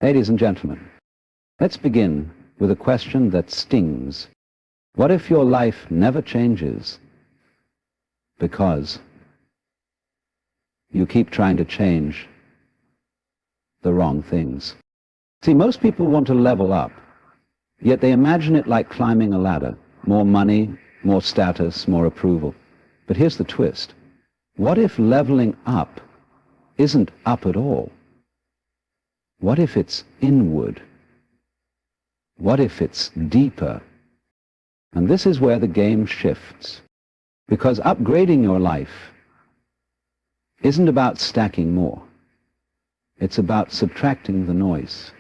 Ladies and gentlemen, let's begin with a question that stings. What if your life never changes because you keep trying to change the wrong things? See, most people want to level up, yet they imagine it like climbing a ladder. More money, more status, more approval. But here's the twist. What if leveling up isn't up at all? What if it's inward? What if it's deeper? And this is where the game shifts. Because upgrading your life isn't about stacking more. It's about subtracting the noise.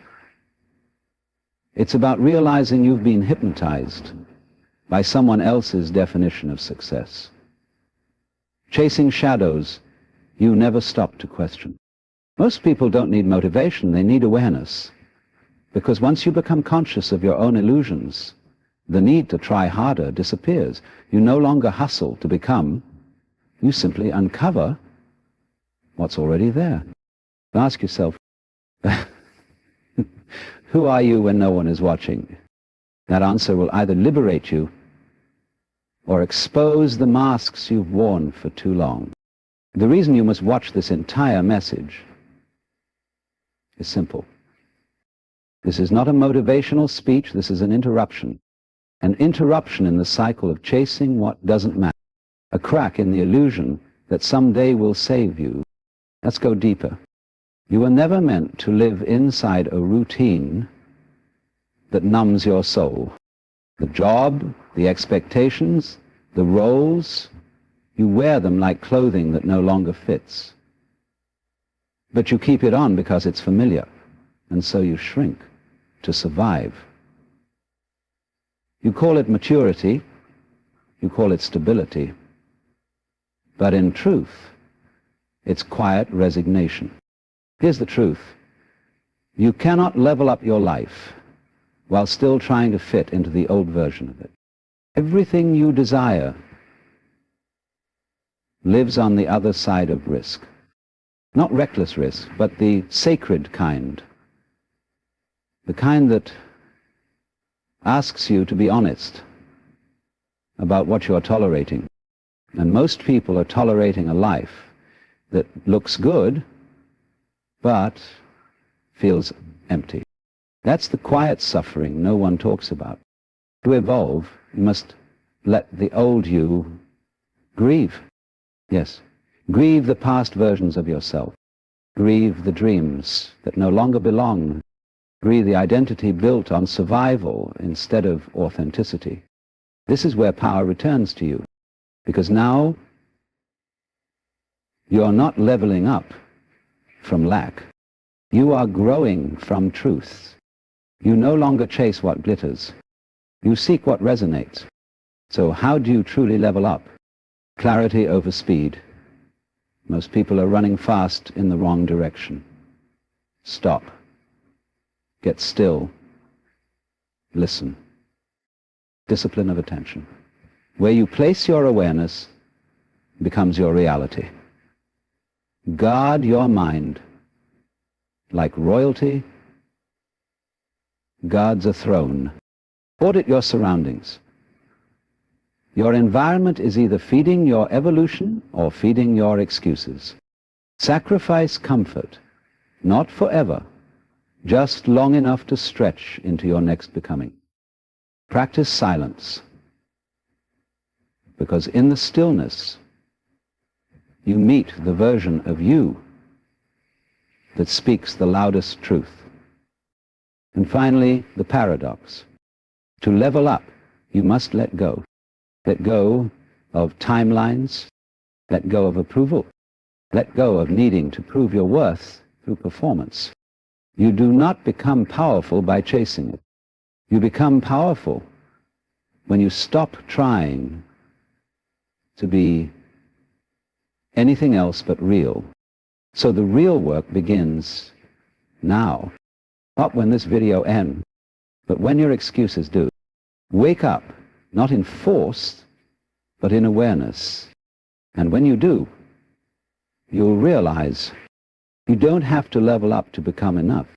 It's about realizing you've been hypnotized by someone else's definition of success. Chasing shadows you never stop to question. Most people don't need motivation, they need awareness. Because once you become conscious of your own illusions, the need to try harder disappears. You no longer hustle to become, you simply uncover what's already there. Ask yourself, who are you when no one is watching? That answer will either liberate you or expose the masks you've worn for too long. The reason you must watch this entire message is simple. This is not a motivational speech, this is an interruption. An interruption in the cycle of chasing what doesn't matter. A crack in the illusion that someday will save you. Let's go deeper. You were never meant to live inside a routine that numbs your soul. The job, the expectations, the roles, you wear them like clothing that no longer fits. But you keep it on because it's familiar, and so you shrink to survive. You call it maturity, you call it stability, but in truth, it's quiet resignation. Here's the truth. You cannot level up your life while still trying to fit into the old version of it. Everything you desire lives on the other side of risk. Not reckless risk, but the sacred kind. The kind that asks you to be honest about what you are tolerating. And most people are tolerating a life that looks good, but feels empty. That's the quiet suffering no one talks about. To evolve, you must let the old you grieve. Yes, grieve the past versions of yourself. Grieve the dreams that no longer belong. Grieve the identity built on survival instead of authenticity. This is where power returns to you, because now you're not leveling up from lack. You are growing from truth. You no longer chase what glitters. You seek what resonates. So how do you truly level up? Clarity over speed. Most people are running fast in the wrong direction. Stop. Get still. Listen. Discipline of attention. Where you place your awareness becomes your reality. Guard your mind like royalty guards a throne. Audit your surroundings. Your environment is either feeding your evolution or feeding your excuses. Sacrifice comfort, not forever, just long enough to stretch into your next becoming. Practice silence, because in the stillness, you meet the version of you that speaks the loudest truth. And finally, the paradox. To level up, you must let go. Let go of timelines, let go of approval, let go of needing to prove your worth through performance. You do not become powerful by chasing it. You become powerful when you stop trying to be anything else but real. So the real work begins now. Not when this video ends, but when your excuses do. Wake up, not in force, but in awareness. And when you do, you'll realize you don't have to level up to become enough.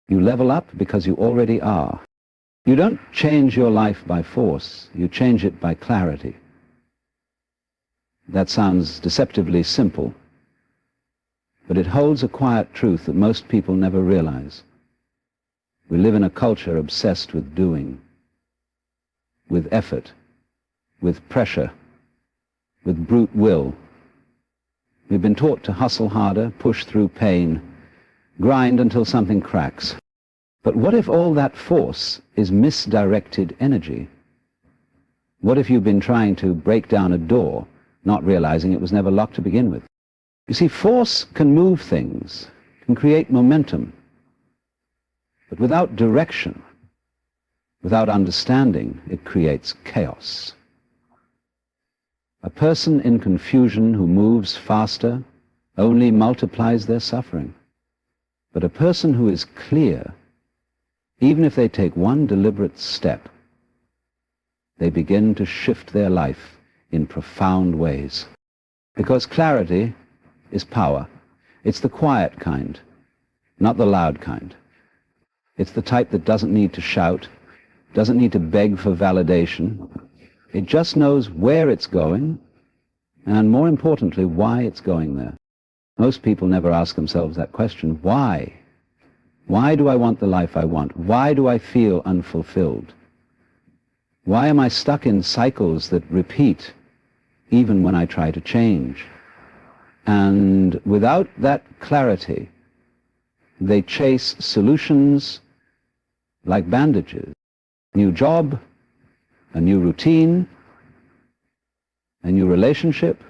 You level up because you already are. You don't change your life by force, you change it by clarity. That sounds deceptively simple, but it holds a quiet truth that most people never realize. We live in a culture obsessed with doing, with effort, with pressure, with brute will. We've been taught to hustle harder, push through pain, grind until something cracks. But what if all that force is misdirected energy? What if you've been trying to break down a door, not realizing it was never locked to begin with? You see, force can move things, can create momentum, but without direction, without understanding, it creates chaos. A person in confusion who moves faster only multiplies their suffering. But a person who is clear, even if they take one deliberate step, they begin to shift their life in profound ways. Because clarity is power. It's the quiet kind, not the loud kind. It's the type that doesn't need to shout, doesn't need to beg for validation. It just knows where it's going, and more importantly, why it's going there. Most people never ask themselves that question. Why? Why do I want the life I want? Why do I feel unfulfilled? Why am I stuck in cycles that repeat even when I try to change? And without that clarity, they chase solutions like bandages. New job, a new routine, a new relationship,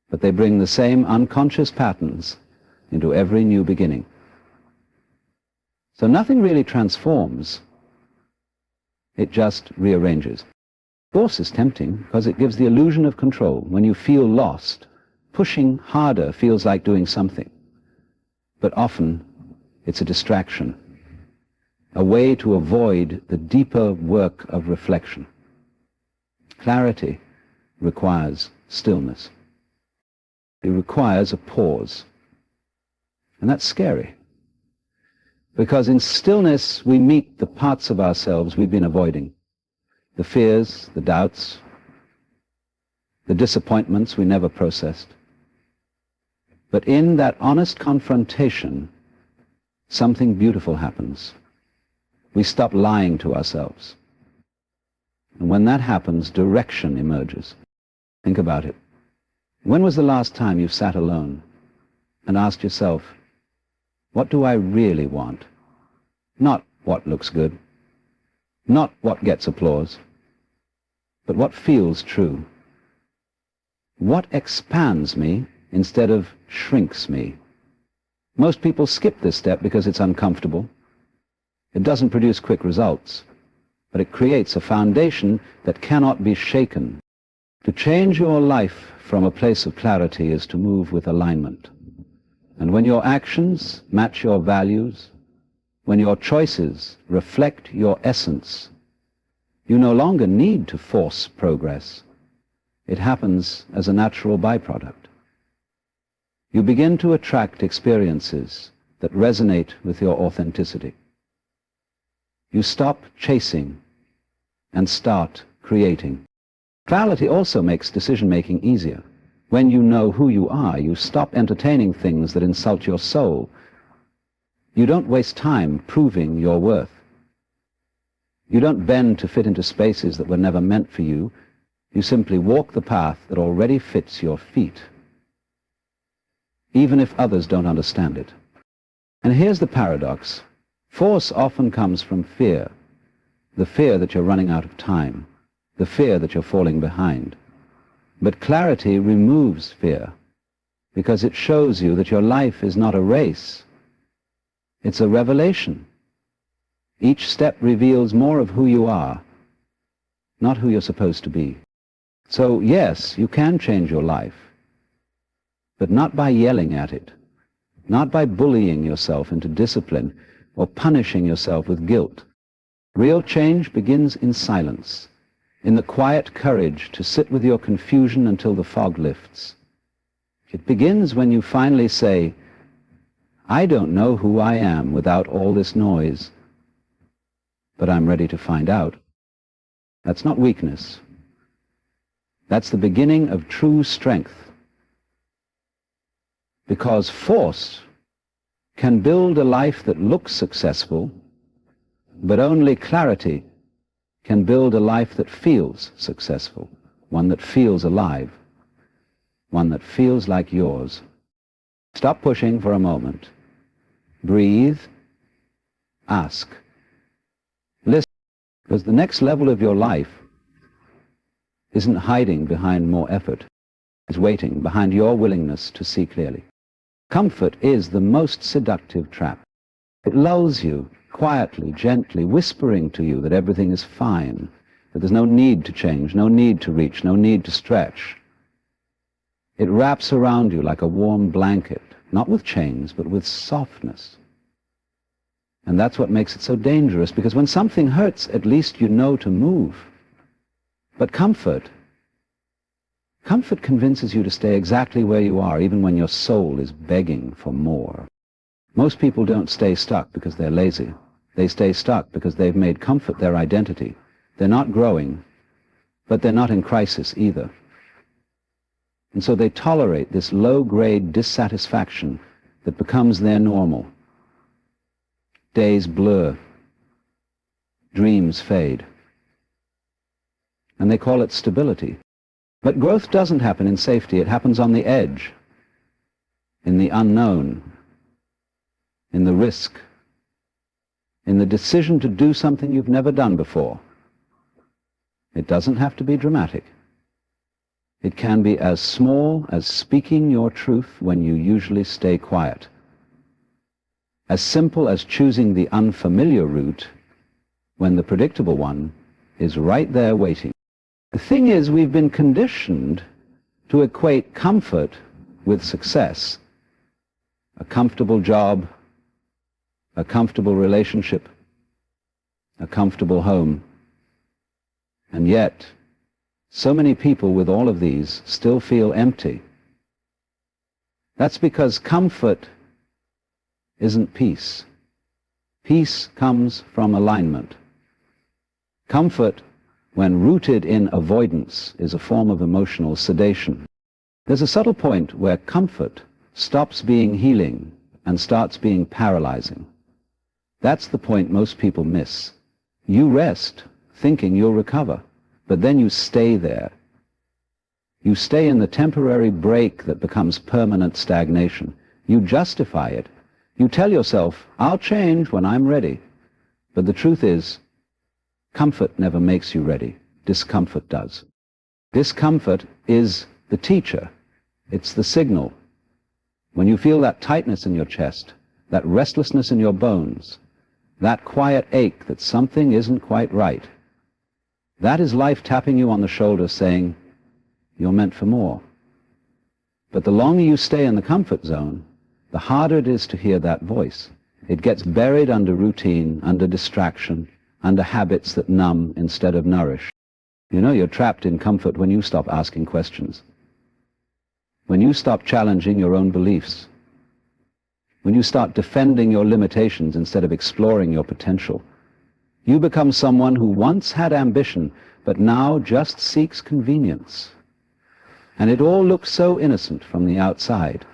but they bring the same unconscious patterns into every new beginning. So nothing really transforms, it just rearranges. Force is tempting because it gives the illusion of control. When you feel lost, pushing harder feels like doing something, but often it's a distraction, a way to avoid the deeper work of reflection. Clarity requires stillness. It requires a pause. And that's scary. Because in stillness we meet the parts of ourselves we've been avoiding. The fears, the doubts, the disappointments we never processed. But in that honest confrontation, something beautiful happens. We stop lying to ourselves. And when that happens, direction emerges. Think about it. When was the last time you sat alone and asked yourself, what do I really want? Not what looks good, not what gets applause, but what feels true. What expands me instead of shrinks me? Most people skip this step because it's uncomfortable. It doesn't produce quick results, but it creates a foundation that cannot be shaken. To change your life from a place of clarity is to move with alignment. And when your actions match your values, when your choices reflect your essence, you no longer need to force progress. It happens as a natural byproduct. You begin to attract experiences that resonate with your authenticity. You stop chasing and start creating. Clarity also makes decision-making easier. When you know who you are, you stop entertaining things that insult your soul. You don't waste time proving your worth. You don't bend to fit into spaces that were never meant for you. You simply walk the path that already fits your feet, even if others don't understand it. And here's the paradox. Force often comes from fear. The fear that you're running out of time, the fear that you're falling behind. But clarity removes fear, because it shows you that your life is not a race. It's a revelation. Each step reveals more of who you are, not who you're supposed to be. So yes, you can change your life, but not by yelling at it, not by bullying yourself into discipline or punishing yourself with guilt. Real change begins in silence, in the quiet courage to sit with your confusion until the fog lifts. It begins when you finally say, I don't know who I am without all this noise, but I'm ready to find out. That's not weakness. That's the beginning of true strength. Because force can build a life that looks successful, but only clarity can build a life that feels successful, one that feels alive, one that feels like yours. Stop pushing for a moment. Breathe. Ask. Listen. Because the next level of your life isn't hiding behind more effort. It's waiting behind your willingness to see clearly. Comfort is the most seductive trap. It lulls you quietly, gently, whispering to you that everything is fine, that there's no need to change, no need to reach, no need to stretch. It wraps around you like a warm blanket, not with chains, but with softness. And that's what makes it so dangerous, because when something hurts, at least you know to move. But comfort convinces you to stay exactly where you are, even when your soul is begging for more. Most people don't stay stuck because they're lazy. They stay stuck because they've made comfort their identity. They're not growing, but they're not in crisis either. And so they tolerate this low-grade dissatisfaction that becomes their normal. Days blur. Dreams fade. And they call it stability. But growth doesn't happen in safety. It happens on the edge, in the unknown, in the risk, in the decision to do something you've never done before. It doesn't have to be dramatic. It can be as small as speaking your truth when you usually stay quiet. As simple as choosing the unfamiliar route when the predictable one is right there waiting. The thing is, we've been conditioned to equate comfort with success. A comfortable job, a comfortable relationship, a comfortable home. And yet, so many people with all of these still feel empty. That's because comfort isn't peace. Peace comes from alignment. Comfort, when rooted in avoidance, is a form of emotional sedation. There's a subtle point where comfort stops being healing and starts being paralyzing. That's the point most people miss. You rest, thinking you'll recover, but then you stay there. You stay in the temporary break that becomes permanent stagnation. You justify it. You tell yourself, I'll change when I'm ready. But the truth is, comfort never makes you ready. Discomfort does. Discomfort is the teacher. It's the signal. When you feel that tightness in your chest, that restlessness in your bones, that quiet ache that something isn't quite right, that is life tapping you on the shoulder saying, you're meant for more. But the longer you stay in the comfort zone, the harder it is to hear that voice. It gets buried under routine, under distraction, under habits that numb instead of nourish. You know you're trapped in comfort when you stop asking questions. When you stop challenging your own beliefs. When you start defending your limitations instead of exploring your potential. You become someone who once had ambition, but now just seeks convenience. And it all looks so innocent from the outside.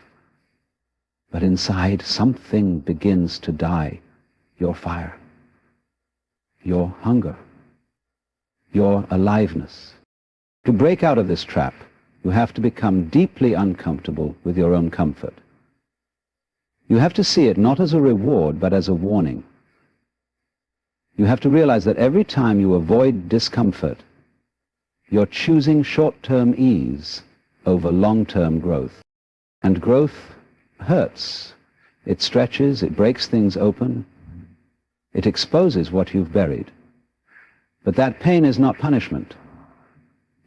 But inside, something begins to die. Your fire, your hunger, your aliveness. To break out of this trap, you have to become deeply uncomfortable with your own comfort. You have to see it not as a reward, but as a warning. You have to realize that every time you avoid discomfort, you're choosing short-term ease over long-term growth. And growth hurts. It stretches, it breaks things open, it exposes what you've buried. But that pain is not punishment.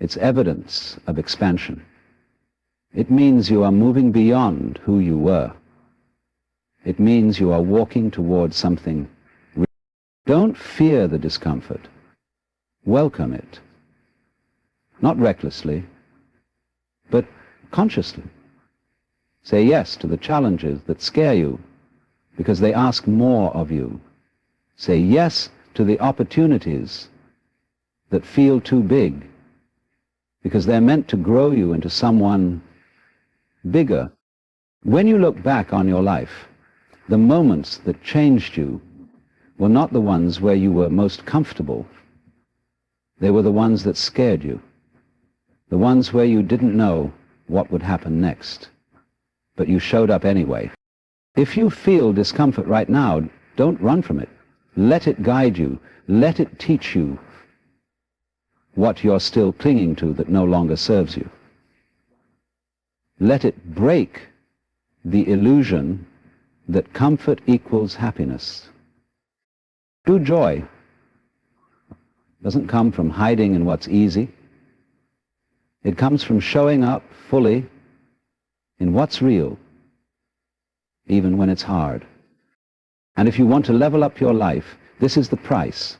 It's evidence of expansion. It means you are moving beyond who you were. It means you are walking towards something real. Don't fear the discomfort. Welcome it. Not recklessly, but consciously. Say yes to the challenges that scare you, because they ask more of you. Say yes to the opportunities that feel too big, because they're meant to grow you into someone bigger. When you look back on your life, the moments that changed you were not the ones where you were most comfortable. They were the ones that scared you, the ones where you didn't know what would happen next, but you showed up anyway. If you feel discomfort right now, don't run from it. Let it guide you. Let it teach you what you're still clinging to that no longer serves you. Let it break the illusion that comfort equals happiness. True joy doesn't come from hiding in what's easy. It comes from showing up fully in what's real, even when it's hard. And if you want to level up your life, this is the price.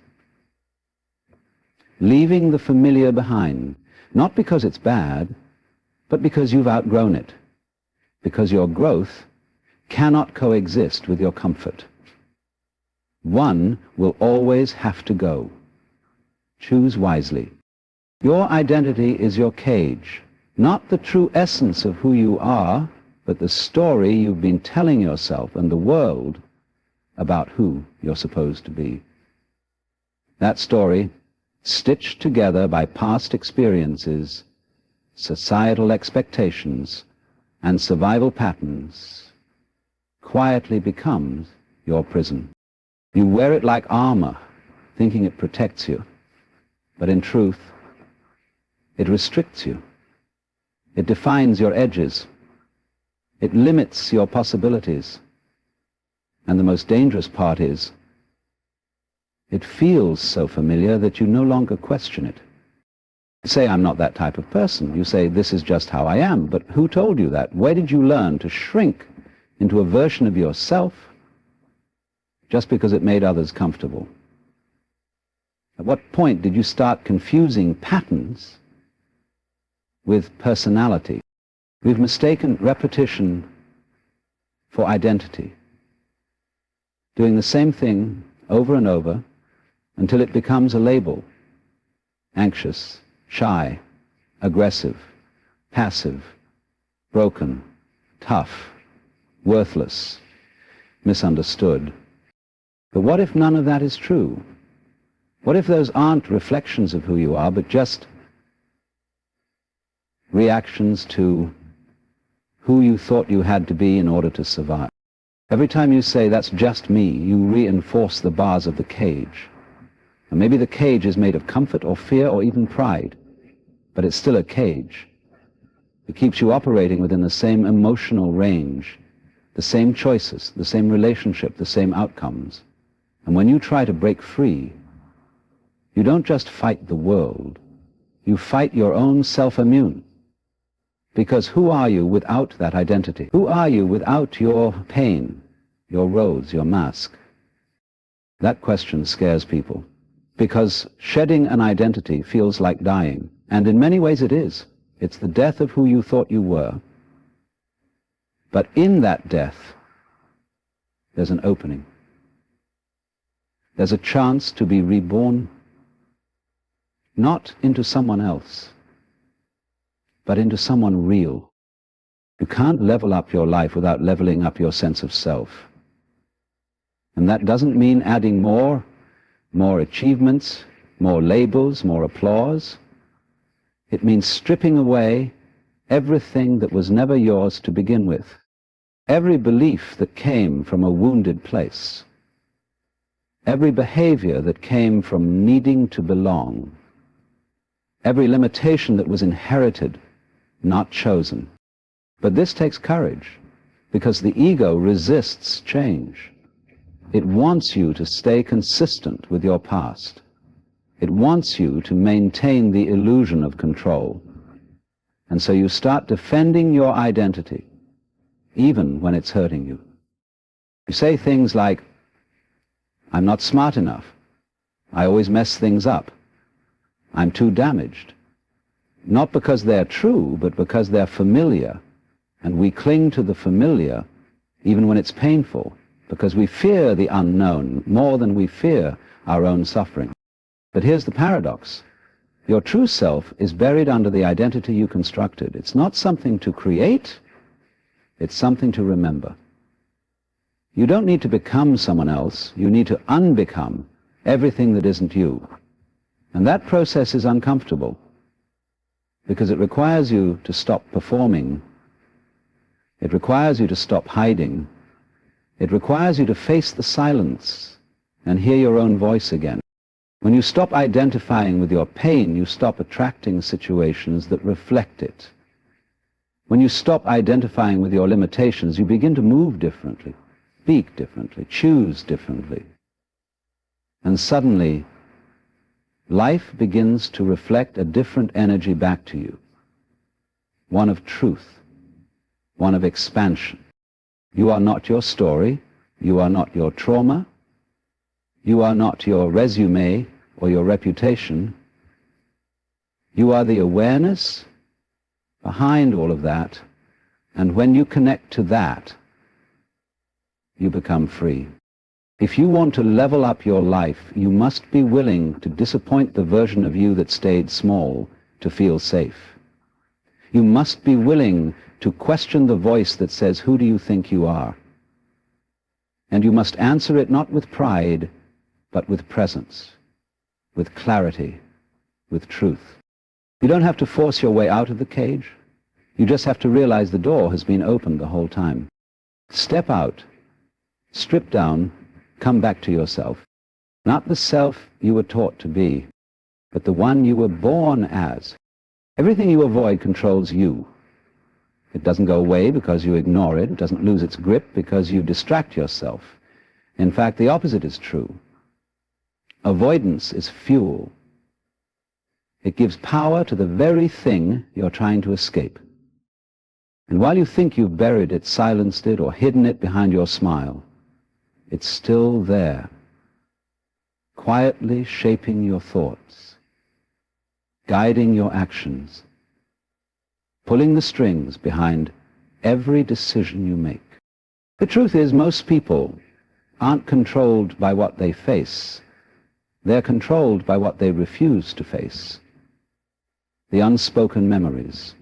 Leaving the familiar behind, not because it's bad, but because you've outgrown it, because your growth cannot coexist with your comfort. One will always have to go. Choose wisely. Your identity is your cage, not the true essence of who you are, but the story you've been telling yourself and the world about who you're supposed to be. That story, stitched together by past experiences, societal expectations, and survival patterns, quietly becomes your prison. You wear it like armor, thinking it protects you, but in truth, it restricts you. It defines your edges. It limits your possibilities. And the most dangerous part is, it feels so familiar that you no longer question it. You say, I'm not that type of person. You say, this is just how I am. But who told you that? Where did you learn to shrink into a version of yourself just because it made others comfortable? At what point did you start confusing patterns with personality? We've mistaken repetition for identity, doing the same thing over and over until it becomes a label. Anxious, shy, aggressive, passive, broken, tough, worthless, misunderstood. But what if none of that is true? What if those aren't reflections of who you are, but just reactions to who you thought you had to be in order to survive? Every time you say, that's just me, you reinforce the bars of the cage. And maybe the cage is made of comfort or fear or even pride, but it's still a cage. It keeps you operating within the same emotional range, the same choices, the same relationship, the same outcomes. And when you try to break free, you don't just fight the world, you fight your own self-immune. Because who are you without that identity? Who are you without your pain, your roads, your mask? That question scares people, because shedding an identity feels like dying. And in many ways it is. It's the death of who you thought you were. But in that death, there's an opening. There's a chance to be reborn, not into someone else, but into someone real. You can't level up your life without leveling up your sense of self. And that doesn't mean adding more achievements, more labels, more applause. It means stripping away everything that was never yours to begin with. Every belief that came from a wounded place. Every behavior that came from needing to belong. Every limitation that was inherited, not chosen. But this takes courage, because the ego resists change. It wants you to stay consistent with your past. It wants you to maintain the illusion of control. And so you start defending your identity, even when it's hurting you. You say things like, I'm not smart enough. I always mess things up. I'm too damaged. Not because they're true, but because they're familiar. And we cling to the familiar even when it's painful. because we fear the unknown more than we fear our own suffering. But here's the paradox. Your true self is buried under the identity you constructed. It's not something to create, it's something to remember. You don't need to become someone else, you need to unbecome everything that isn't you. And that process is uncomfortable, because it requires you to stop performing, it requires you to stop hiding, it requires you to face the silence and hear your own voice again. When you stop identifying with your pain, you stop attracting situations that reflect it. When you stop identifying with your limitations, you begin to move differently, speak differently, choose differently. And suddenly, life begins to reflect a different energy back to you. One of truth, one of expansion. You are not your story, you are not your trauma, you are not your resume or your reputation. You are the awareness behind all of that, and when you connect to that, you become free. If you want to level up your life, you must be willing to disappoint the version of you that stayed small to feel safe. You must be willing to question the voice that says, "Who do you think you are?" And you must answer it not with pride, but with presence, with clarity, with truth. You don't have to force your way out of the cage. You just have to realize the door has been opened the whole time. Step out, strip down, come back to yourself. Not the self you were taught to be, but the one you were born as. Everything you avoid controls you. It doesn't go away because you ignore it. It doesn't lose its grip because you distract yourself. In fact, the opposite is true. Avoidance is fuel. It gives power to the very thing you're trying to escape. And while you think you've buried it, silenced it, or hidden it behind your smile, it's still there, quietly shaping your thoughts, guiding your actions, pulling the strings behind every decision you make. The truth is, most people aren't controlled by what they face. They're controlled by what they refuse to face. The unspoken memories,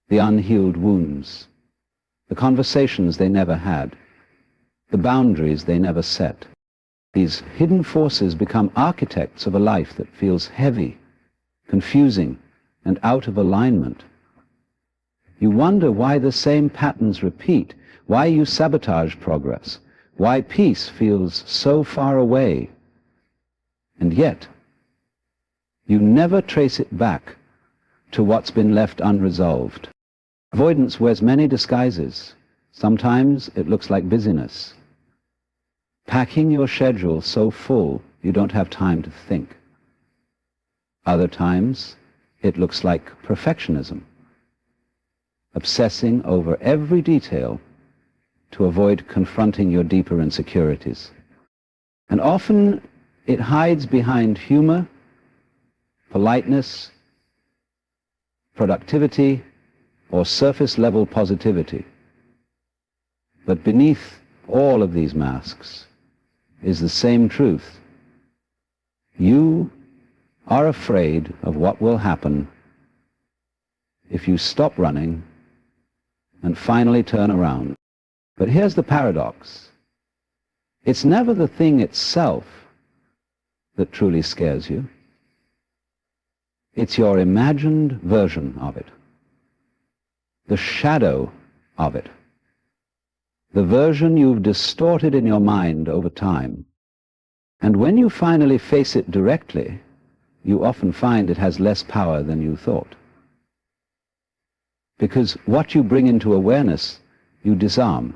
the unhealed wounds, the conversations they never had, the boundaries they never set. These hidden forces become architects of a life that feels heavy, confusing, and out of alignment. You wonder why the same patterns repeat, why you sabotage progress, why peace feels so far away. And yet, you never trace it back to what's been left unresolved. Avoidance wears many disguises. Sometimes it looks like busyness, packing your schedule so full you don't have time to think. Other times, it looks like perfectionism, obsessing over every detail to avoid confronting your deeper insecurities. And often it hides behind humor, politeness, productivity, or surface-level positivity. But beneath all of these masks is the same truth. You are afraid of what will happen if you stop running and finally turn around. But here's the paradox. It's never the thing itself that truly scares you. It's your imagined version of it, the shadow of it, the version you've distorted in your mind over time. And when you finally face it directly, you often find it has less power than you thought. Because what you bring into awareness, you disarm.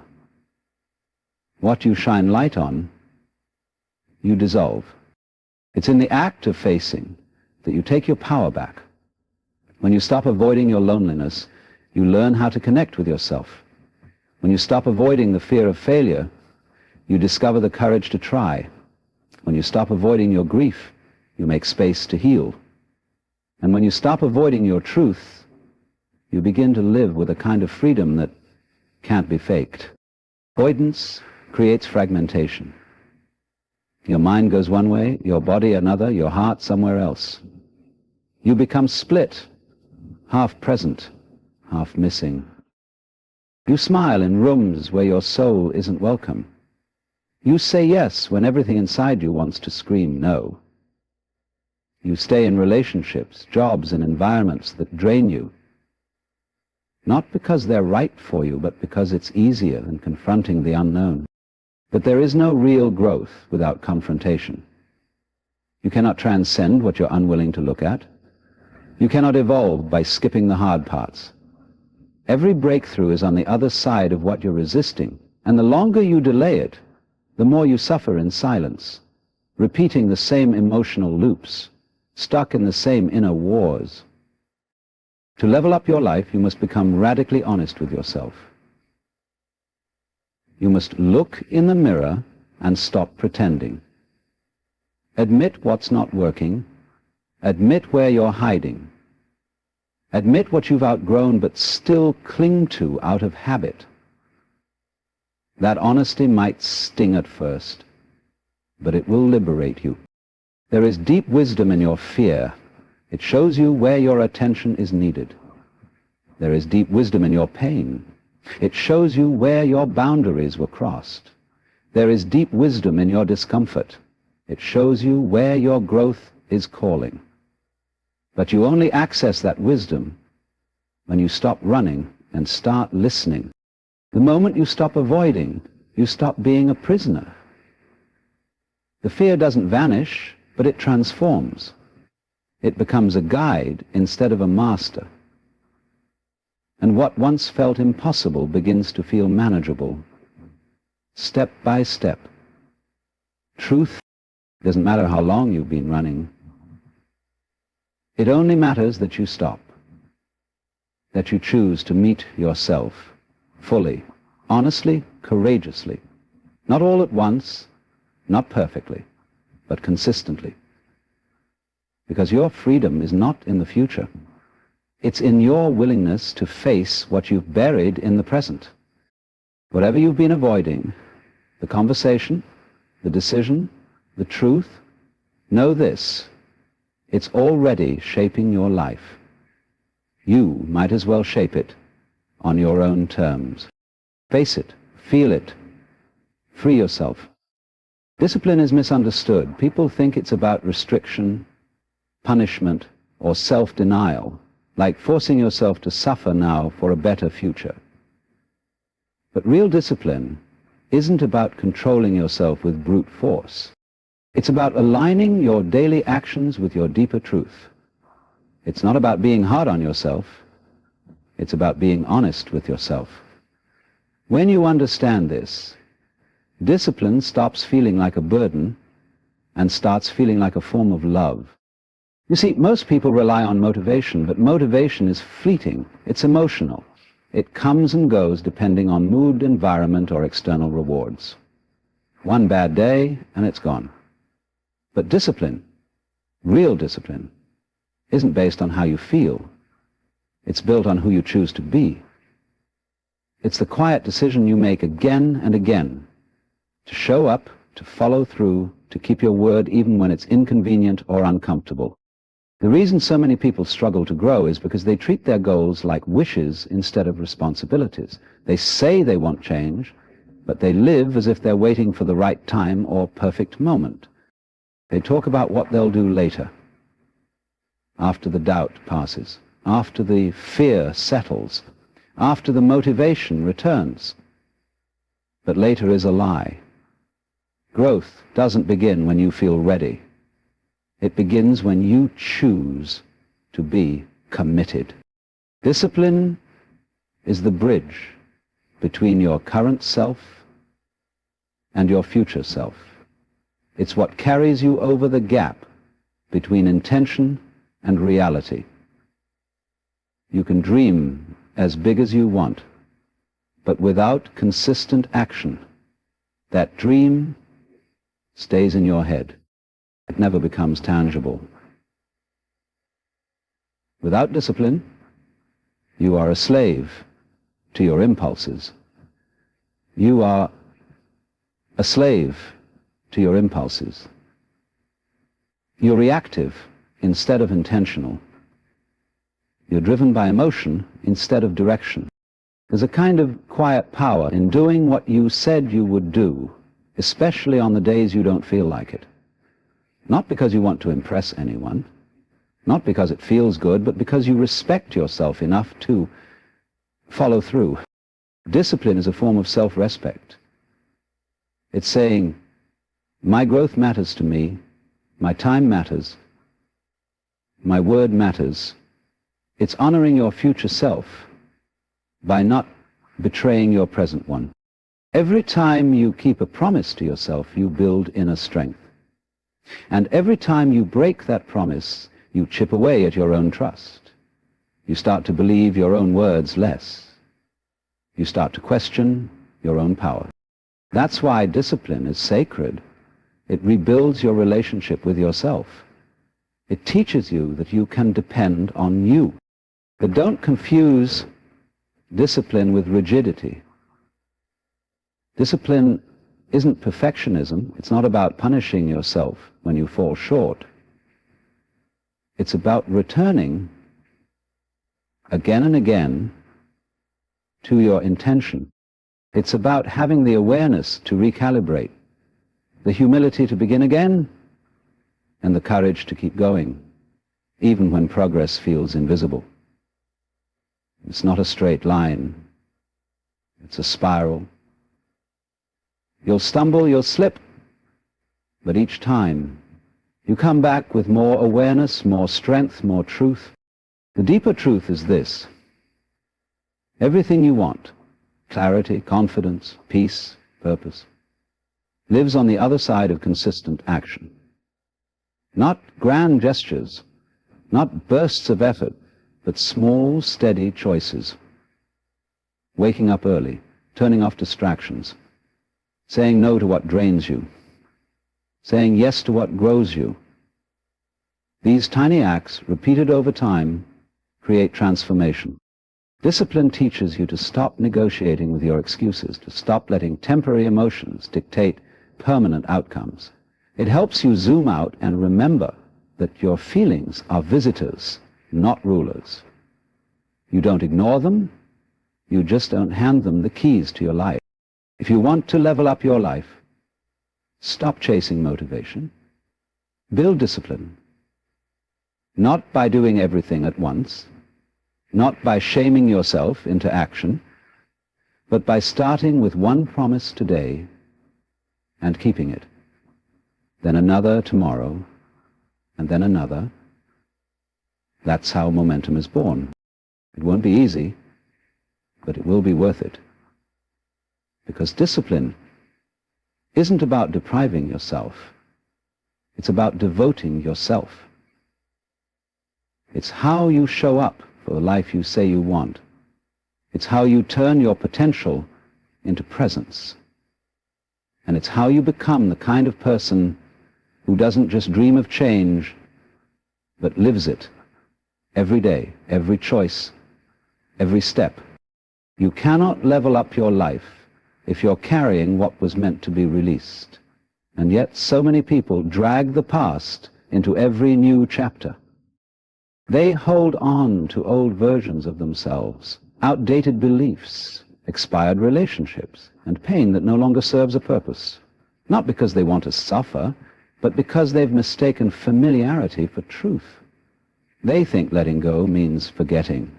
What you shine light on, you dissolve. It's in the act of facing that you take your power back. When you stop avoiding your loneliness, you learn how to connect with yourself. When you stop avoiding the fear of failure, you discover the courage to try. When you stop avoiding your grief, you make space to heal. And when you stop avoiding your truth, you begin to live with a kind of freedom that can't be faked. Avoidance creates fragmentation. Your mind goes one way, your body another, your heart somewhere else. You become split, half present, half missing. You smile in rooms where your soul isn't welcome. You say yes when everything inside you wants to scream no. You stay in relationships, jobs, and environments that drain you, not because they're right for you, but because it's easier than confronting the unknown. But there is no real growth without confrontation. You cannot transcend what you're unwilling to look at. You cannot evolve by skipping the hard parts. Every breakthrough is on the other side of what you're resisting, and the longer you delay it, the more you suffer in silence, repeating the same emotional loops, stuck in the same inner wars. To level up your life, you must become radically honest with yourself. You must look in the mirror and stop pretending. Admit what's not working. Admit where you're hiding. Admit what you've outgrown but still cling to out of habit. That honesty might sting at first, but it will liberate you. There is deep wisdom in your fear. It shows you where your attention is needed. There is deep wisdom in your pain. It shows you where your boundaries were crossed. There is deep wisdom in your discomfort. It shows you where your growth is calling. But you only access that wisdom when you stop running and start listening. The moment you stop avoiding, you stop being a prisoner. The fear doesn't vanish, but it transforms. It becomes a guide instead of a master. And what once felt impossible begins to feel manageable, step by step. Truth doesn't matter how long you've been running. It only matters that you stop, that you choose to meet yourself fully, honestly, courageously, not all at once, not perfectly, but consistently. Because your freedom is not in the future. It's in your willingness to face what you've buried in the present. Whatever you've been avoiding, the conversation, the decision, the truth, know this: it's already shaping your life. You might as well shape it on your own terms. Face it, feel it, free yourself. Discipline is misunderstood. People think it's about restriction, punishment, or self-denial, like forcing yourself to suffer now for a better future. But real discipline isn't about controlling yourself with brute force. It's about aligning your daily actions with your deeper truth. It's not about being hard on yourself. It's about being honest with yourself. When you understand this, discipline stops feeling like a burden and starts feeling like a form of love. You see, most people rely on motivation, but motivation is fleeting. It's emotional. It comes and goes depending on mood, environment, or external rewards. One bad day, and it's gone. But discipline, real discipline, isn't based on how you feel. It's built on who you choose to be. It's the quiet decision you make again and again, to show up, to follow through, to keep your word even when it's inconvenient or uncomfortable. The reason so many people struggle to grow is because they treat their goals like wishes instead of responsibilities. They say they want change, but they live as if they're waiting for the right time or perfect moment. They talk about what they'll do later, after the doubt passes, after the fear settles, after the motivation returns. But later is a lie. Growth doesn't begin when you feel ready. It begins when you choose to be committed. Discipline is the bridge between your current self and your future self. It's what carries you over the gap between intention and reality. You can dream as big as you want, but without consistent action, that dream stays in your head. It never becomes tangible. Without discipline, you are a slave to your impulses. You are a slave to your impulses. You're reactive instead of intentional. You're driven by emotion instead of direction. There's a kind of quiet power in doing what you said you would do, especially on the days you don't feel like it. Not because you want to impress anyone, not because it feels good, but because you respect yourself enough to follow through. Discipline is a form of self-respect. It's saying, my growth matters to me, my time matters, my word matters. It's honoring your future self by not betraying your present one. Every time you keep a promise to yourself, you build inner strength. And every time you break that promise, you chip away at your own trust. You start to believe your own words less. You start to question your own power. That's why discipline is sacred. It rebuilds your relationship with yourself. It teaches you that you can depend on you. But don't confuse discipline with rigidity. Discipline isn't perfectionism. It's not about punishing yourself when you fall short. It's about returning again and again to your intention. It's about having the awareness to recalibrate, the humility to begin again, and the courage to keep going, even when progress feels invisible. It's not a straight line. It's a spiral. You'll stumble, you'll slip, but each time you come back with more awareness, more strength, more truth. The deeper truth is this: everything you want, clarity, confidence, peace, purpose, lives on the other side of consistent action. Not grand gestures, not bursts of effort, but small, steady choices. Waking up early, turning off distractions, saying no to what drains you, saying yes to what grows you. These tiny acts, repeated over time, create transformation. Discipline teaches you to stop negotiating with your excuses, to stop letting temporary emotions dictate permanent outcomes. It helps you zoom out and remember that your feelings are visitors, not rulers. You don't ignore them, you just don't hand them the keys to your life. If you want to level up your life, stop chasing motivation, build discipline. Not by doing everything at once, not by shaming yourself into action, but by starting with one promise today and keeping it, then another tomorrow, and then another. That's how momentum is born. It won't be easy, but it will be worth it. Because discipline isn't about depriving yourself. It's about devoting yourself. It's how you show up for the life you say you want. It's how you turn your potential into presence. And it's how you become the kind of person who doesn't just dream of change, but lives it every day, every choice, every step. You cannot level up your life if you're carrying what was meant to be released. And yet so many people drag the past into every new chapter. They hold on to old versions of themselves, outdated beliefs, expired relationships, and pain that no longer serves a purpose. Not because they want to suffer, but because they've mistaken familiarity for truth. They think letting go means forgetting.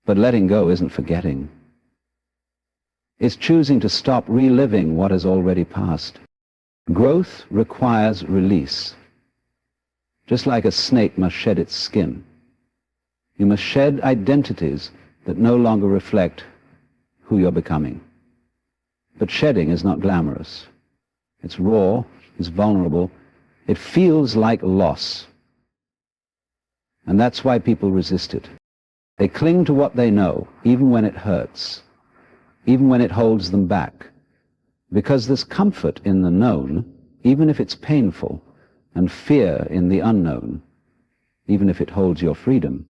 But letting go isn't forgetting. It's choosing to stop reliving what has already passed. Growth requires release. Just like a snake must shed its skin. You must shed identities that no longer reflect who you're becoming. But shedding is not glamorous. It's raw, it's vulnerable, it feels like loss. And that's why people resist it. They cling to what they know, even when it hurts, even when it holds them back. Because there's comfort in the known, even if it's painful, and fear in the unknown, even if it holds your freedom.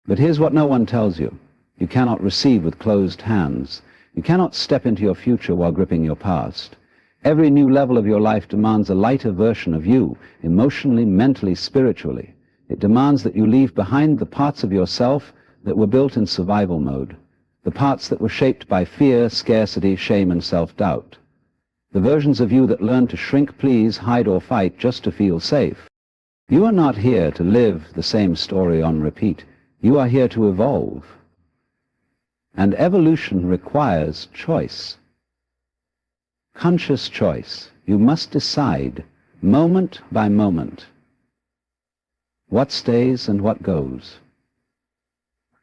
But here's what no one tells you. You cannot receive with closed hands. You cannot step into your future while gripping your past. Every new level of your life demands a lighter version of you, emotionally, mentally, spiritually. It demands that you leave behind the parts of yourself that were built in survival mode, the parts that were shaped by fear, scarcity, shame, and self-doubt. The versions of you that learn to shrink, please, hide, or fight just to feel safe. You are not here to live the same story on repeat. You are here to evolve. And evolution requires choice. Conscious choice. You must decide, moment by moment, what stays and what goes,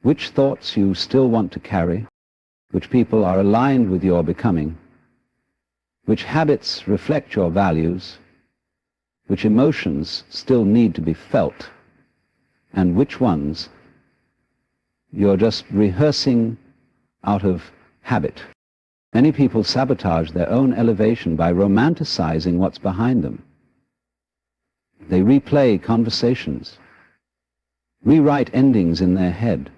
which thoughts you still want to carry, which people are aligned with your becoming, which habits reflect your values, which emotions still need to be felt, and which ones you're just rehearsing out of habit. Many people sabotage their own elevation by romanticizing what's behind them. They replay conversations, rewrite endings in their head,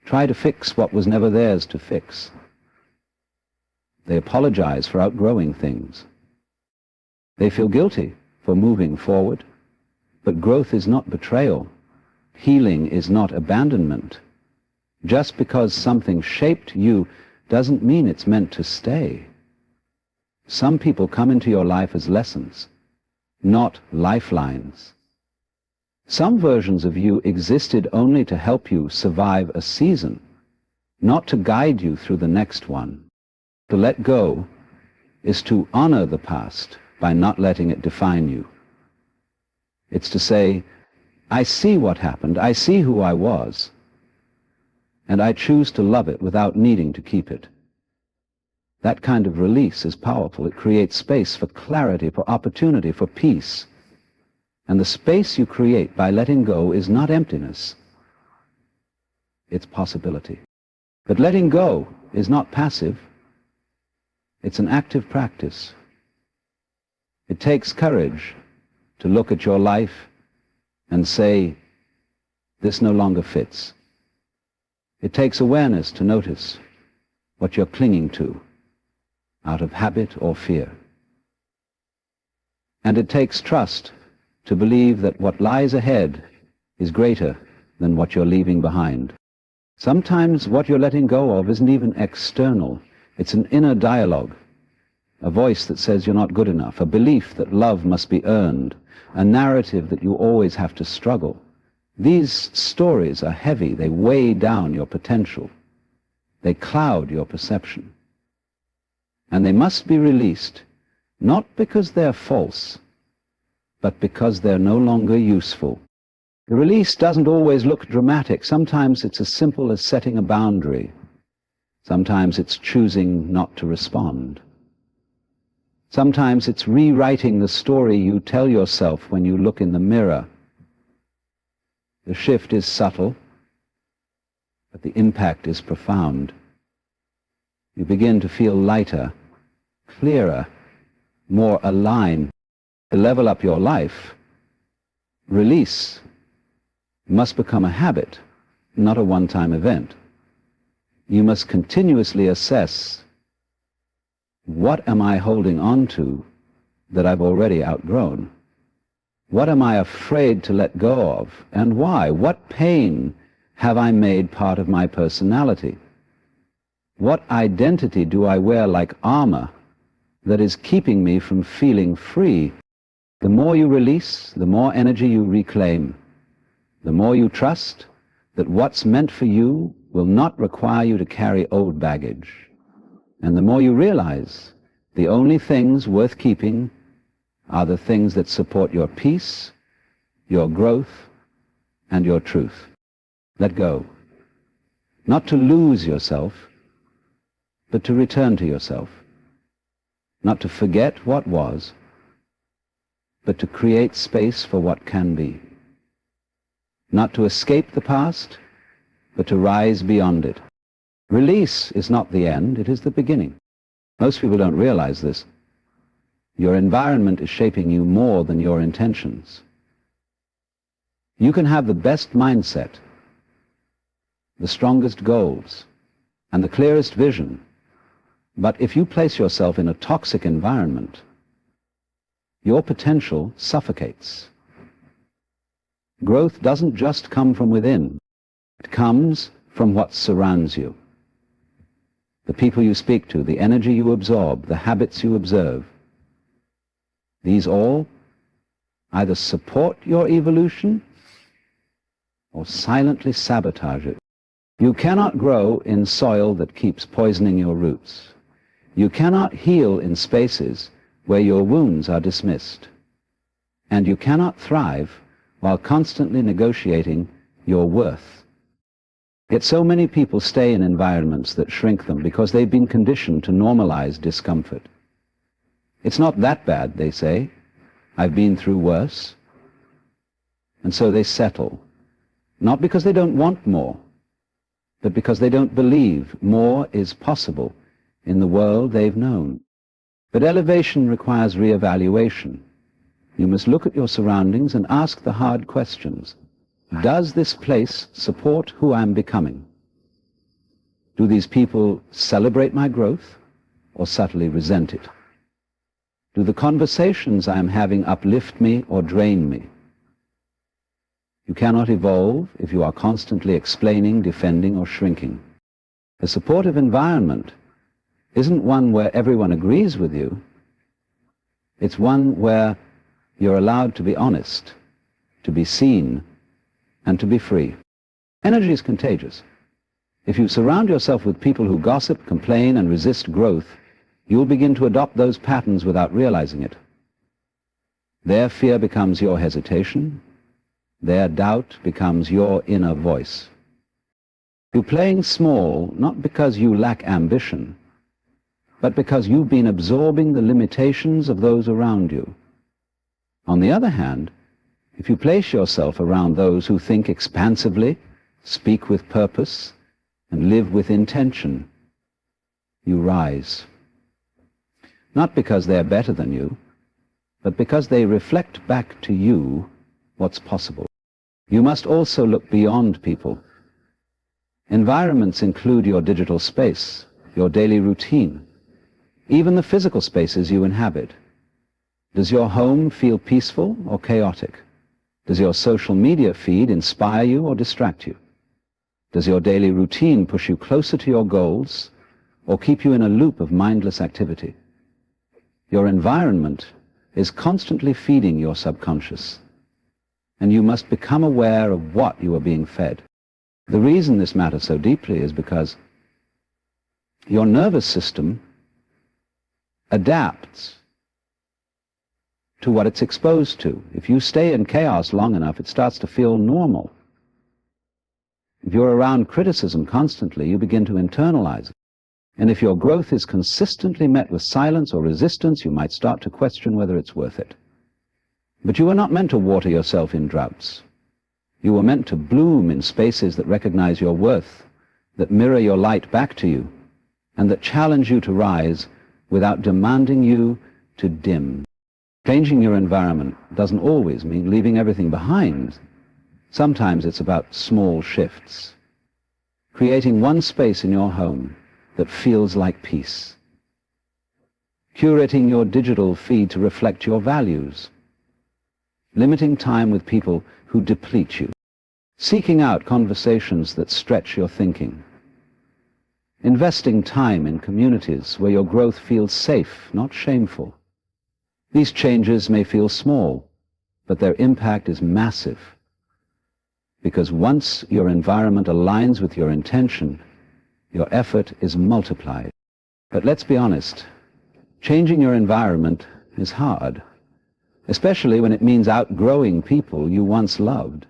try to fix what was never theirs to fix. They apologize for outgrowing things. They feel guilty for moving forward, but growth is not betrayal. Healing is not abandonment. Just because something shaped you doesn't mean it's meant to stay. Some people come into your life as lessons, not lifelines. Some versions of you existed only to help you survive a season, not to guide you through the next one. To let go is to honor the past by not letting it define you. It's to say, I see what happened, I see who I was, and I choose to love it without needing to keep it. That kind of release is powerful. It creates space for clarity, for opportunity, for peace. And the space you create by letting go is not emptiness. It's possibility. But letting go is not passive. It's an active practice. It takes courage to look at your life and say, this no longer fits. It takes awareness to notice what you're clinging to out of habit or fear. And it takes trust to believe that what lies ahead is greater than what you're leaving behind. Sometimes what you're letting go of isn't even external. It's an inner dialogue, a voice that says you're not good enough, a belief that love must be earned, a narrative that you always have to struggle. These stories are heavy. They weigh down your potential. They cloud your perception. And they must be released, not because they're false, but because they're no longer useful. The release doesn't always look dramatic. Sometimes it's as simple as setting a boundary. Sometimes it's choosing not to respond. Sometimes it's rewriting the story you tell yourself when you look in the mirror. The shift is subtle, but the impact is profound. You begin to feel lighter, clearer, more aligned. To level up your life, release must become a habit, not a one-time event. You must continuously assess, what am I holding on to that I've already outgrown? What am I afraid to let go of, and why? What pain have I made part of my personality? What identity do I wear like armor that is keeping me from feeling free? The more you release, the more energy you reclaim. The more you trust that what's meant for you will not require you to carry old baggage. And the more you realize the only things worth keeping are the things that support your peace, your growth, and your truth. Let go. Not to lose yourself, but to return to yourself. Not to forget what was, but to create space for what can be. Not to escape the past, but to rise beyond it. Release is not the end, it is the beginning. Most people don't realize this. Your environment is shaping you more than your intentions. You can have the best mindset, the strongest goals, and the clearest vision, But if you place yourself in a toxic environment, your potential suffocates. Growth doesn't just come from within. It comes from what surrounds you. The people you speak to, the energy you absorb, the habits you observe. These all either support your evolution or silently sabotage it. You cannot grow in soil that keeps poisoning your roots. You cannot heal in spaces where your wounds are dismissed. And you cannot thrive while constantly negotiating your worth. Yet so many people stay in environments that shrink them because they've been conditioned to normalize discomfort. It's not that bad, they say. I've been through worse. And so they settle, not because they don't want more, but because they don't believe more is possible in the world they've known. But elevation requires re-evaluation. You must look at your surroundings and ask the hard questions. Does this place support who I'm becoming? Do these people celebrate my growth or subtly resent it? Do the conversations I am having uplift me or drain me? You cannot evolve if you are constantly explaining, defending, or shrinking. A supportive environment isn't one where everyone agrees with you. It's one where you're allowed to be honest, to be seen, and to be free. Energy is contagious. If you surround yourself with people who gossip, complain, and resist growth, you'll begin to adopt those patterns without realizing it. Their fear becomes your hesitation. Their doubt becomes your inner voice. You're playing small, not because you lack ambition, but because you've been absorbing the limitations of those around you. On the other hand, if you place yourself around those who think expansively, speak with purpose, and live with intention, you rise. Not because they're better than you, but because they reflect back to you what's possible. You must also look beyond people. Environments include your digital space, your daily routine, even the physical spaces you inhabit. Does your home feel peaceful or chaotic? Does your social media feed inspire you or distract you? Does your daily routine push you closer to your goals or keep you in a loop of mindless activity? Your environment is constantly feeding your subconscious, and you must become aware of what you are being fed. The reason this matters so deeply is because your nervous system adapts to what it's exposed to. If you stay in chaos long enough, it starts to feel normal. If you're around criticism constantly, you begin to internalize it. And if your growth is consistently met with silence or resistance, you might start to question whether it's worth it. But you were not meant to water yourself in droughts. You were meant to bloom in spaces that recognize your worth, that mirror your light back to you, and that challenge you to rise without demanding you to dim. Changing your environment doesn't always mean leaving everything behind. Sometimes it's about small shifts. Creating one space in your home that feels like peace. Curating your digital feed to reflect your values. Limiting time with people who deplete you. Seeking out conversations that stretch your thinking. Investing time in communities where your growth feels safe, not shameful. These changes may feel small, but their impact is massive. Because once your environment aligns with your intention, your effort is multiplied. But let's be honest, changing your environment is hard, especially when it means outgrowing people you once loved,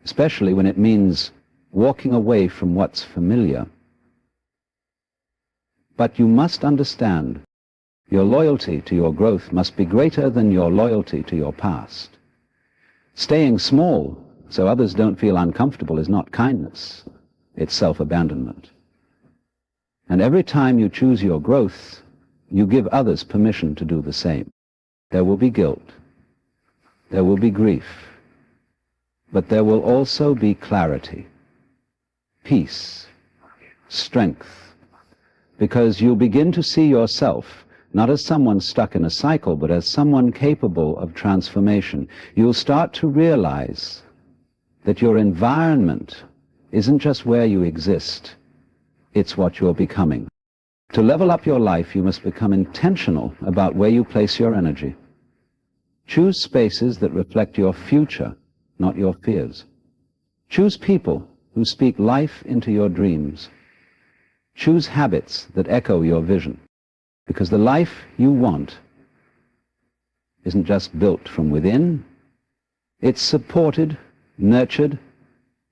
especially when it means walking away from what's familiar. But you must understand, your loyalty to your growth must be greater than your loyalty to your past. Staying small so others don't feel uncomfortable is not kindness, it's self-abandonment. And every time you choose your growth, you give others permission to do the same. There will be guilt, there will be grief, but there will also be clarity, peace, strength, because you'll begin to see yourself not as someone stuck in a cycle, but as someone capable of transformation. You'll start to realize that your environment isn't just where you exist, it's what you're becoming. To level up your life, you must become intentional about where you place your energy. Choose spaces that reflect your future, not your fears. Choose people who speak life into your dreams. Choose habits that echo your vision, because the life you want isn't just built from within, it's supported, nurtured,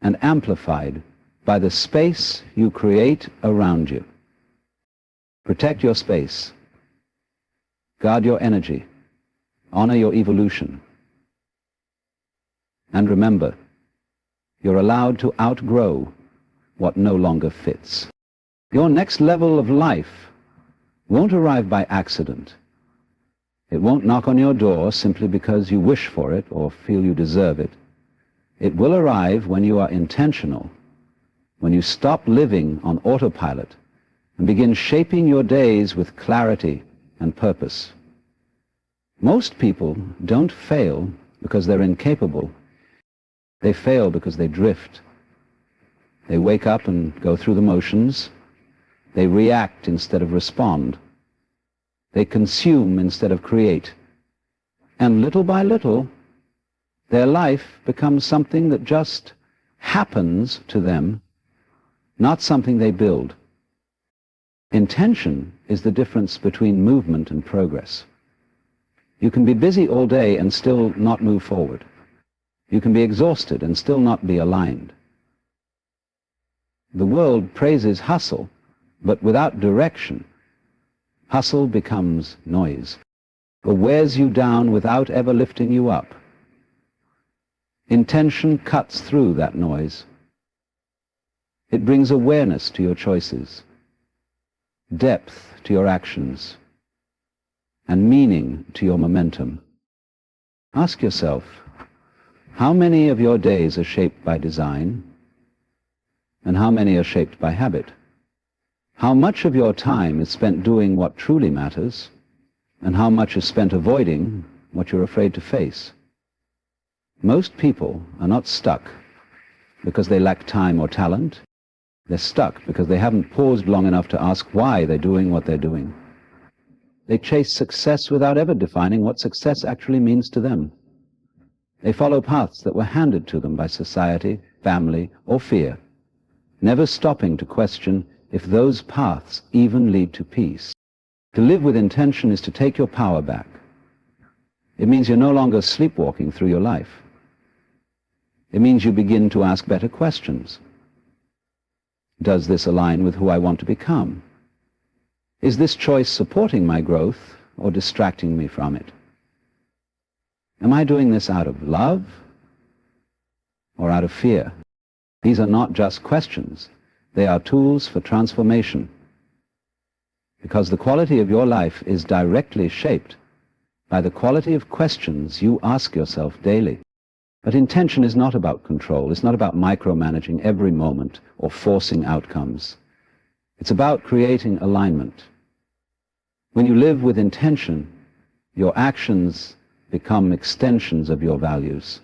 and amplified by the space you create around you. Protect your space. Guard your energy. Honor your evolution. And remember, you're allowed to outgrow what no longer fits. Your next level of life won't arrive by accident. It won't knock on your door simply because you wish for it or feel you deserve it. It will arrive when you are intentional, when you stop living on autopilot and begin shaping your days with clarity and purpose. Most people don't fail because they're incapable. They fail because they drift. They wake up and go through the motions. They react instead of respond. They consume instead of create. And little by little, their life becomes something that just happens to them, not something they build. Intention is the difference between movement and progress. You can be busy all day and still not move forward. You can be exhausted and still not be aligned. The world praises hustle, but without direction, hustle becomes noise, or wears you down without ever lifting you up. Intention cuts through that noise. It brings awareness to your choices, depth to your actions, and meaning to your momentum. Ask yourself, how many of your days are shaped by design, and how many are shaped by habit? How much of your time is spent doing what truly matters, and how much is spent avoiding what you're afraid to face? Most people are not stuck because they lack time or talent. They're stuck because they haven't paused long enough to ask why they're doing what they're doing. They chase success without ever defining what success actually means to them. They follow paths that were handed to them by society, family, or fear, never stopping to question if those paths even lead to peace. To live with intention is to take your power back. It means you're no longer sleepwalking through your life. It means you begin to ask better questions. Does this align with who I want to become? Is this choice supporting my growth or distracting me from it? Am I doing this out of love or out of fear? These are not just questions. They are tools for transformation, because the quality of your life is directly shaped by the quality of questions you ask yourself daily. But intention is not about control. It's not about micromanaging every moment or forcing outcomes. It's about creating alignment. When you live with intention, your actions become extensions of your values.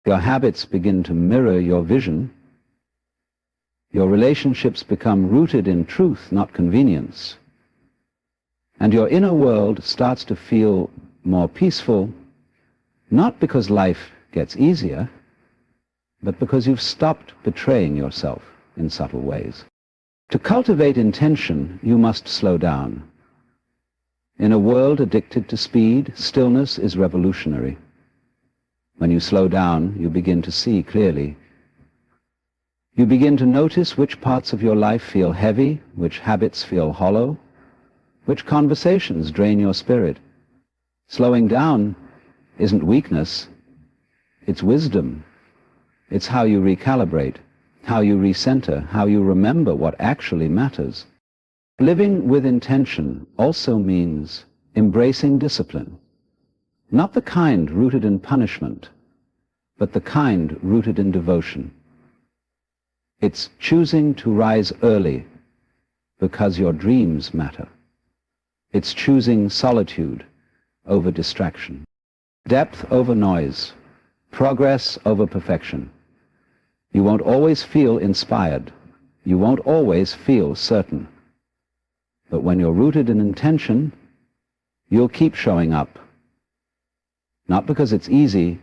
Your habits begin to mirror your vision. Your relationships become rooted in truth, not convenience. And your inner world starts to feel more peaceful, not because life gets easier, but because you've stopped betraying yourself in subtle ways. To cultivate intention, you must slow down. In a world addicted to speed, stillness is revolutionary. When you slow down, you begin to see clearly. You begin to notice which parts of your life feel heavy, which habits feel hollow, which conversations drain your spirit. Slowing down isn't weakness, it's wisdom. It's how you recalibrate, how you recenter, how you remember what actually matters. Living with intention also means embracing discipline, not the kind rooted in punishment, but the kind rooted in devotion. It's choosing to rise early because your dreams matter. It's choosing solitude over distraction, depth over noise, progress over perfection. You won't always feel inspired. You won't always feel certain. But when you're rooted in intention, you'll keep showing up. Not because it's easy,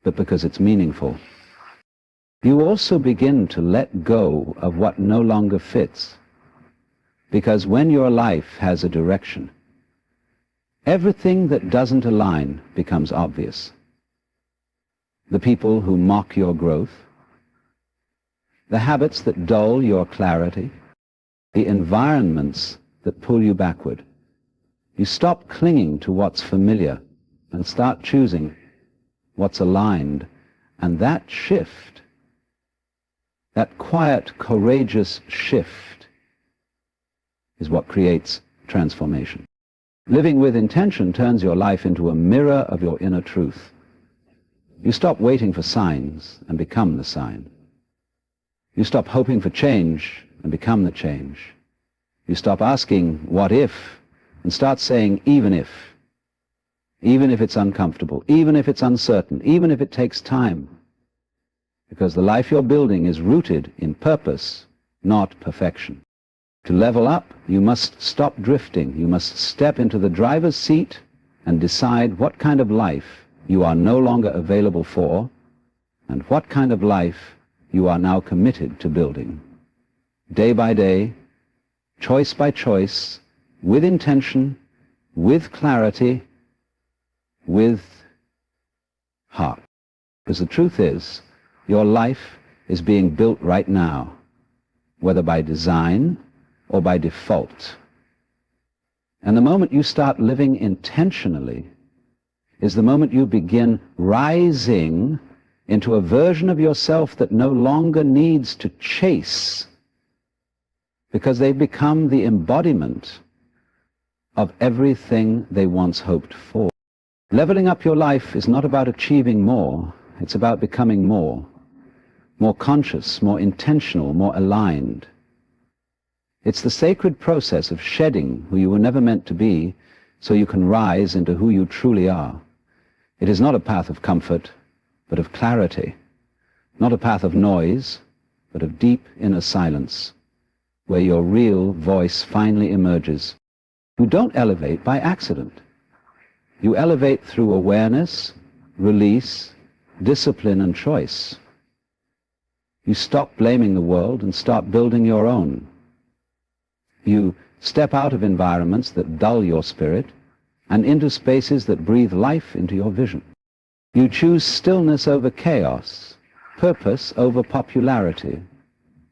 but because it's meaningful. You also begin to let go of what no longer fits. Because when your life has a direction, everything that doesn't align becomes obvious. The people who mock your growth, the habits that dull your clarity, the environments that pull you backward. You stop clinging to what's familiar and start choosing what's aligned. And that shift, that quiet, courageous shift, is what creates transformation. Living with intention turns your life into a mirror of your inner truth. You stop waiting for signs and become the sign. You stop hoping for change and become the change. You stop asking, what if, and start saying, even if it's uncomfortable, even if it's uncertain, even if it takes time. Because the life you're building is rooted in purpose, not perfection. To level up, you must stop drifting. You must step into the driver's seat and decide what kind of life you are no longer available for, and what kind of life you are now committed to building. Day by day, choice by choice, with intention, with clarity, with heart. Because the truth is, your life is being built right now, whether by design or by default. And the moment you start living intentionally is the moment you begin rising into a version of yourself that no longer needs to chase, because they become the embodiment of everything they once hoped for. Leveling up your life is not about achieving more, it's about becoming more conscious, more intentional, more aligned. It's the sacred process of shedding who you were never meant to be so you can rise into who you truly are. It is not a path of comfort, but of clarity, not a path of noise, but of deep inner silence, where your real voice finally emerges. You don't elevate by accident. You elevate through awareness, release, discipline, and choice. You stop blaming the world and start building your own. You step out of environments that dull your spirit and into spaces that breathe life into your vision. You choose stillness over chaos, purpose over popularity,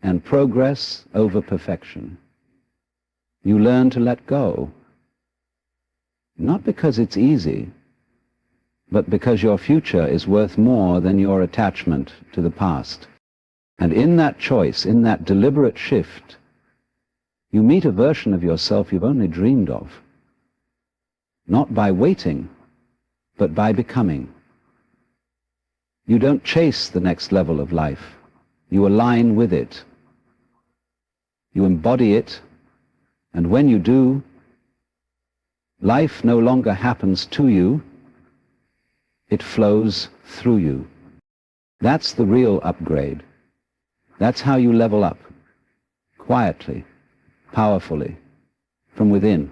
and progress over perfection. You learn to let go, not because it's easy, but because your future is worth more than your attachment to the past. And in that choice, in that deliberate shift, you meet a version of yourself you've only dreamed of, not by waiting, but by becoming. You don't chase the next level of life. You align with it. You embody it, and when you do, life no longer happens to you, it flows through you. That's the real upgrade. That's how you level up, quietly, powerfully, from within.